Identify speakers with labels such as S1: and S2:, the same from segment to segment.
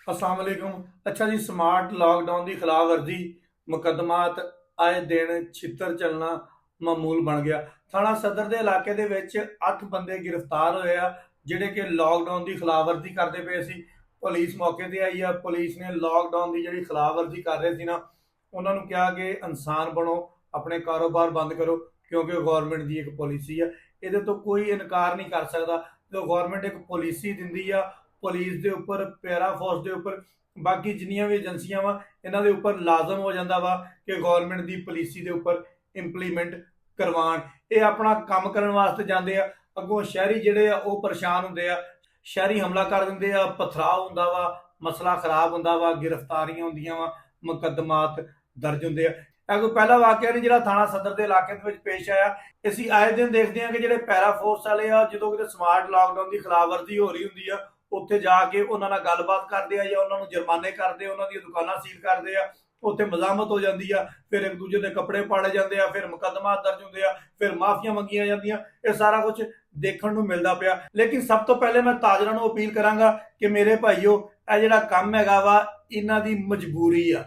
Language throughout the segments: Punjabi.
S1: अस्सलाम वालेकुम। अच्छा जी, स्मार्ट लॉकडाउन की खिलाफ वर्जी मुकदमात आए दिन छित्र चलना मामूल बन गया। थाना सदर के इलाके दे विच 8 बंदे गिरफ्तार होए आ जिहड़े कि लॉकडाउन की खिलाफ वर्जी करते पे सी। पुलिस मौके पर आई आ। पुलिस ने लॉकडाउन की जी खिलाफ वर्जी कर रहे थे ना, उन्होंने कहा कि इंसान बनो, अपने कारोबार बंद करो, क्योंकि गौरमेंट की एक पॉलिसी है। ये तो कोई इनकार नहीं कर सकता। जो गौरमेंट एक पॉलिसी दिंदी आ, पुलिस के उपर, पैरा फोर्स के उपर, बाकी जिन्नियां भी एजेंसियां वा, इन्हों के उपर लाजम हो जाता वा कि गौरमेंट की पॉलिसी के उपर इंप्लीमेंट करवान। ये अपना काम करने वास्ते जाते हैं। अगों शहरी जिहड़े आ वो परेशान होंगे आ, शहरी हमला कर देंगे आ, पथराव होंदा वा, मसला खराब होंदा वा, गिरफ्तारियां होंदियां वा, मुकदमात दर्ज होंगे आ। ਇਹ ਕੋਈ ਪਹਿਲਾ ਵਾਕਿਆ ਨਹੀਂ ਜਿਹੜਾ ਥਾਣਾ ਸਦਰ ਦੇ ਇਲਾਕੇ ਦੇ ਵਿੱਚ ਪੇਸ਼ ਆਇਆ। ਅਸੀਂ ਆਏ ਦਿਨ ਦੇਖਦੇ ਹਾਂ ਕਿ ਜਿਹੜੇ ਪੈਰਾ ਫੋਰਸ ਵਾਲੇ ਆ, ਜਦੋਂ ਕਿਤੇ ਸਮਾਰਟ ਲਾਕਡਾਊਨ ਦੀ ਖਿਲਾਫਵਰਜੀ ਹੋ ਰਹੀ ਹੁੰਦੀ ਆ, ਉੱਥੇ ਜਾ ਕੇ ਉਹਨਾਂ ਨਾਲ ਗੱਲਬਾਤ ਕਰਦੇ ਆ ਜਾਂ ਉਹਨਾਂ ਨੂੰ ਜੁਰਮਾਨੇ ਕਰਦੇ ਆ, ਉਹਨਾਂ ਦੀਆਂ ਦੁਕਾਨਾਂ ਸੀਲ ਕਰਦੇ ਆ। ਉੱਥੇ ਮਜ਼ਾਮਤ ਹੋ ਜਾਂਦੀ ਆ, ਫਿਰ ਇੱਕ ਦੂਜੇ ਦੇ ਕੱਪੜੇ ਪਾੜੇ ਜਾਂਦੇ ਆ, ਫਿਰ ਮੁਕੱਦਮਾ ਦਰਜ ਹੁੰਦੇ ਆ, ਫਿਰ ਮਾਫੀਆਂ ਮੰਗੀਆਂ ਜਾਂਦੀਆਂ। ਇਹ ਸਾਰਾ ਕੁਝ ਦੇਖਣ ਨੂੰ ਮਿਲਦਾ ਪਿਆ। ਲੇਕਿਨ ਸਭ ਤੋਂ ਪਹਿਲੇ ਮੈਂ ਤਾਜਰਾਂ ਨੂੰ ਅਪੀਲ ਕਰਾਂਗਾ ਕਿ ਮੇਰੇ ਭਾਈਓ, ਇਹ ਜਿਹੜਾ ਕੰਮ ਹੈਗਾ ਵਾ, ਇਹਨਾਂ ਦੀ ਮਜਬੂਰੀ ਆ।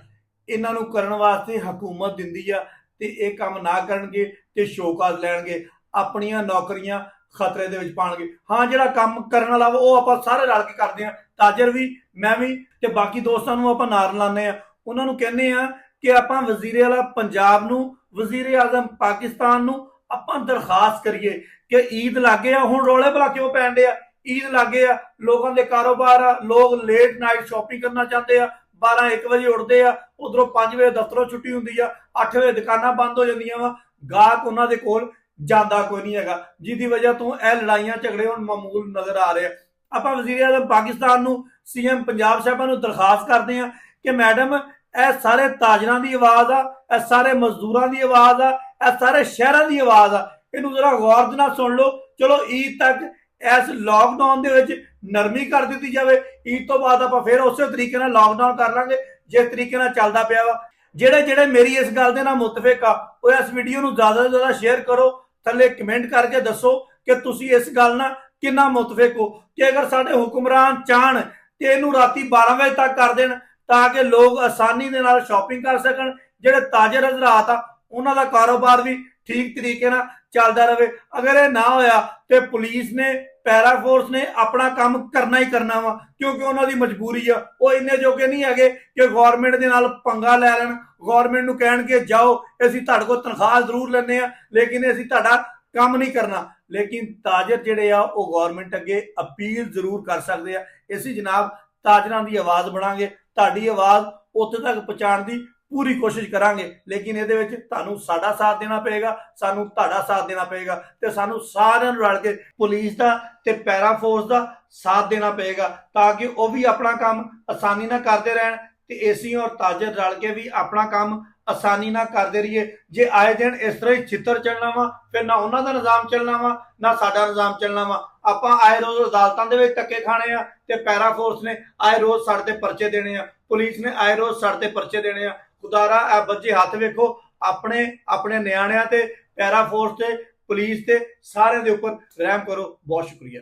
S1: ਇਹਨਾਂ ਨੂੰ ਕਰਨ ਵਾਸਤੇ ਹਕੂਮਤ ਦਿੰਦੀ ਆ ਤੇ ਇਹ ਕੰਮ ਨਾ ਕਰਨਗੇ ਤੇ ਸ਼ੋਕਾਜ਼ ਲੈਣਗੇ, ਆਪਣੀਆਂ ਨੌਕਰੀਆਂ ਖਤਰੇ ਦੇ ਵਿੱਚ ਪਾਣਗੇ। ਹਾਂ, ਜਿਹੜਾ ਕੰਮ ਕਰਨ ਵਾਲਾ ਉਹ ਆਪਾਂ ਸਾਰੇ ਰਲ ਕੇ ਕਰਦੇ ਆ। ਤਾਜਰ ਵੀ, ਮੈਂ ਵੀ ਤੇ ਬਾਕੀ ਦੋਸਤਾਂ ਨੂੰ ਆਪਾਂ ਨਾਰ ਲਾਉਂਦੇ ਆ। ਉਹਨਾਂ ਨੂੰ ਕਹਿੰਦੇ ਆ ਕਿ ਆਪਾਂ ਵਜ਼ੀਰ ਆਲਾ ਪੰਜਾਬ ਨੂੰ, ਵਜ਼ੀਰ ਆਜ਼ਮ ਪਾਕਿਸਤਾਨ ਨੂੰ ਆਪਾਂ ਦਰਖਾਸਤ ਕਰੀਏ ਕਿ ਈਦ ਲਾਗੇ ਆ। ਹੁਣ ਰੌਲੇ ਭਲਾ ਕਿਉਂ ਪੈਣ ਡੇ ਆ? ਈਦ ਲਾਗੇ ਆ, ਲੋਕਾਂ ਦੇ ਕਾਰੋਬਾਰ ਆ, ਲੋਕ ਲੇਟ ਨਾਈਟ ਸ਼ਾਪਿੰਗ ਕਰਨਾ ਚਾਹੁੰਦੇ ਆ। 12-1 ਵਜੇ ਉੱਠਦੇ ਆ, ਉਧਰੋਂ 5 ਵਜੇ ਦਫ਼ਤਰੋਂ ਛੁੱਟੀ ਹੁੰਦੀ ਆ, 8 ਵਜੇ ਦੁਕਾਨਾਂ ਬੰਦ ਹੋ ਜਾਂਦੀਆਂ ਵਾ। ਗਾਹਕ ਉਹਨਾਂ ਦੇ ਕੋਲ ਜਾਂਦਾ ਕੋਈ ਨਹੀਂ ਹੈਗਾ, ਜਿਹਦੀ ਵਜ੍ਹਾ ਤੋਂ ਇਹ ਲੜਾਈਆਂ ਝਗੜੇ ਹੁਣ ਮਾਮੂਲ ਨਜ਼ਰ ਆ ਰਹੇ ਆ। ਆਪਾਂ ਵਜ਼ੀਰ ਆਜ਼ਮ ਪਾਕਿਸਤਾਨ ਨੂੰ, ਸੀਐਮ ਪੰਜਾਬ ਸਾਹਿਬਾਂ ਨੂੰ ਦਰਖਾਸਤ ਕਰਦੇ ਆ ਕਿ ਮੈਡਮ, ਇਹ ਸਾਰੇ ਤਾਜਰਾਂ ਦੀ ਆਵਾਜ਼ ਆ, ਇਹ ਸਾਰੇ ਮਜ਼ਦੂਰਾਂ ਦੀ ਆਵਾਜ਼ ਆ, ਇਹ ਸਾਰੇ ਸ਼ਹਿਰਾਂ ਦੀ ਆਵਾਜ਼ ਆ। ਇਹਨੂੰ ਜ਼ਰਾ ਗੌਰ ਦੇ ਨਾਲ ਸੁਣ ਲਓ। ਚਲੋ ਈਦ ਤੱਕ ਇਸ ਲੌਕਡਾਊਨ ਦੇ ਵਿੱਚ ਨਰਮੀ ਕਰ ਦਿੱਤੀ ਜਾਵੇ। ਈਦ ਤੋਂ ਬਾਅਦ ਆਪਾਂ ਫਿਰ ਉਸੇ ਤਰੀਕੇ ਨਾਲ ਲੌਕਡਾਊਨ ਕਰ ਲਾਂਗੇ ਜਿਸ ਤਰੀਕੇ ਨਾਲ ਚੱਲਦਾ ਪਿਆ ਵਾ। ਜਿਹੜੇ ਮੇਰੀ ਇਸ ਗੱਲ ਦੇ ਨਾਲ ਮੁਤਫਿਕ ਆ, ਉਹ ਇਸ ਵੀਡੀਓ ਨੂੰ ਜ਼ਿਆਦਾ ਤੋਂ ਜ਼ਿਆਦਾ ਸ਼ੇਅਰ ਕਰੋ। ਥੱਲੇ ਕਮੈਂਟ ਕਰਕੇ ਦੱਸੋ ਕਿ ਤੁਸੀਂ ਇਸ ਗੱਲ ਨਾਲ ਕਿੰਨਾ ਮੁਤਫਿਕ ਹੋ। ਕਿ ਅਗਰ ਸਾਡੇ ਹੁਕਮਰਾਨ ਚਾਹਣ ਤੇ ਇਹਨੂੰ ਰਾਤੀ 12 ਵਜੇ ਤੱਕ ਕਰ ਦੇਣ ਤਾਂ ਕਿ ਲੋਕ ਆਸਾਨੀ ਦੇ ਨਾਲ ਸ਼ਾਪਿੰਗ ਕਰ ਸਕਣ, ਜਿਹੜੇ ਤਾਜਰ ਹਜ਼ਰਾਤ ਆ ਉਹਨਾਂ ਦਾ ਕਾਰੋਬਾਰ ਵੀ ਠੀਕ ਤਰੀਕੇ ਨਾਲ ਚੱਲਦਾ ਰਹੇ। ਅਗਰ ਇਹ ਨਾ ਹੋਇਆ ਤੇ ਪੁਲਿਸ ਨੇ, ਪੈਰਾ ਫੋਰਸ ਨੇ ਆਪਣਾ ਕੰਮ ਕਰਨਾ ਹੀ ਕਰਨਾ ਵਾ, ਕਿਉਂਕਿ ਉਹਨਾਂ ਦੀ ਮਜਬੂਰੀ ਆ। ਉਹ ਇੰਨੇ ਜੋਗੇ ਨਹੀਂ ਹੈਗੇ ਕਿ ਗੌਰਮੈਂਟ ਦੇ ਨਾਲ ਪੰਗਾ ਲੈ ਲੈਣ, ਗੌਰਮੈਂਟ ਨੂੰ ਕਹਿਣ ਕਿ ਜਾਓ, ਅਸੀਂ ਤੁਹਾਡੇ ਕੋਲ ਤਨਖਾਹ ਜ਼ਰੂਰ ਲੈਂਦੇ ਆ ਲੇਕਿਨ ਅਸੀਂ ਤੁਹਾਡਾ ਕੰਮ ਨਹੀਂ ਕਰਨਾ। ਲੇਕਿਨ ਤਾਜਰ ਜਿਹੜੇ ਆ ਉਹ ਗੌਰਮੈਂਟ ਅੱਗੇ ਅਪੀਲ ਜ਼ਰੂਰ ਕਰ ਸਕਦੇ ਆ। ਅਸੀਂ ਜਨਾਬ ਤਾਜਰਾਂ ਦੀ ਆਵਾਜ਼ ਬਣਾਂਗੇ, ਤੁਹਾਡੀ ਆਵਾਜ਼ ਉੱਥੇ ਤੱਕ ਪਹੁੰਚਾਉਣ ਦੀ ਪੂਰੀ ਕੋਸ਼ਿਸ਼ ਕਰਾਂਗੇ। ਲੇਕਿਨ ਇਹਦੇ ਵਿੱਚ ਤੁਹਾਨੂੰ ਸਾਡਾ ਸਾਥ ਦੇਣਾ ਪਏਗਾ, ਸਾਨੂੰ ਤੁਹਾਡਾ ਸਾਥ ਦੇਣਾ ਪਏਗਾ ਤੇ ਸਾਨੂੰ ਸਾਰਿਆਂ ਨੂੰ ਰਲ ਕੇ ਪੁਲਿਸ ਦਾ ਤੇ ਪੈਰਾ ਫੋਰਸ ਦਾ ਸਾਥ ਦੇਣਾ ਪਏਗਾ ਤਾਂ ਕਿ ਉਹ ਵੀ ਆਪਣਾ ਕੰਮ ਆਸਾਨੀ ਨਾਲ ਕਰਦੇ ਰਹਿਣ ਤੇ ਅਸੀਂ ਔਰ ਤਾਜਰ ਰਲ ਕੇ ਵੀ ਆਪਣਾ ਕੰਮ ਆਸਾਨੀ ਨਾਲ ਕਰਦੇ ਰਹੀਏ। ਜੇ ਆਏ ਦਿਨ ਇਸ ਤਰ੍ਹਾਂ ਹੀ ਛਿੱਤਰ ਚੱਲਣਾ ਵਾ, ਫਿਰ ਨਾ ਉਹਨਾਂ ਦਾ ਨਿਜ਼ਾਮ ਚੱਲਣਾ ਵਾ, ਨਾ ਸਾਡਾ ਨਿਜ਼ਾਮ ਚੱਲਣਾ ਵਾ। ਆਪਾਂ ਆਏ ਰੋਜ਼ ਅਦਾਲਤਾਂ ਦੇ ਵਿੱਚ ਧੱਕੇ ਖਾਣੇ ਆ ਤੇ ਪੈਰਾ ਫੋਰਸ ਨੇ ਆਏ ਰੋਜ਼ ਸਾਡੇ ਤੇ ਪਰਚੇ ਦੇਣੇ ਆ, ਪੁਲਿਸ ਨੇ ਆਏ ਰੋਜ਼ ਸਾਡੇ ਤੇ ਪਰਚੇ ਦੇਣੇ ਆ। ਖੁਦਾਰਾ ਇਹ ਬੱਜੇ ਹੱਥ ਵੇਖੋ ਆਪਣੇ ਨਿਆਣਿਆਂ ਤੇ, ਪੈਰਾ ਫੋਰਸ ਤੇ, ਪੁਲਿਸ ਤੇ, ਸਾਰਿਆਂ ਦੇ ਉੱਪਰ ਰਹਿਮ ਕਰੋ। ਬਹੁਤ ਸ਼ੁਕਰੀਆ।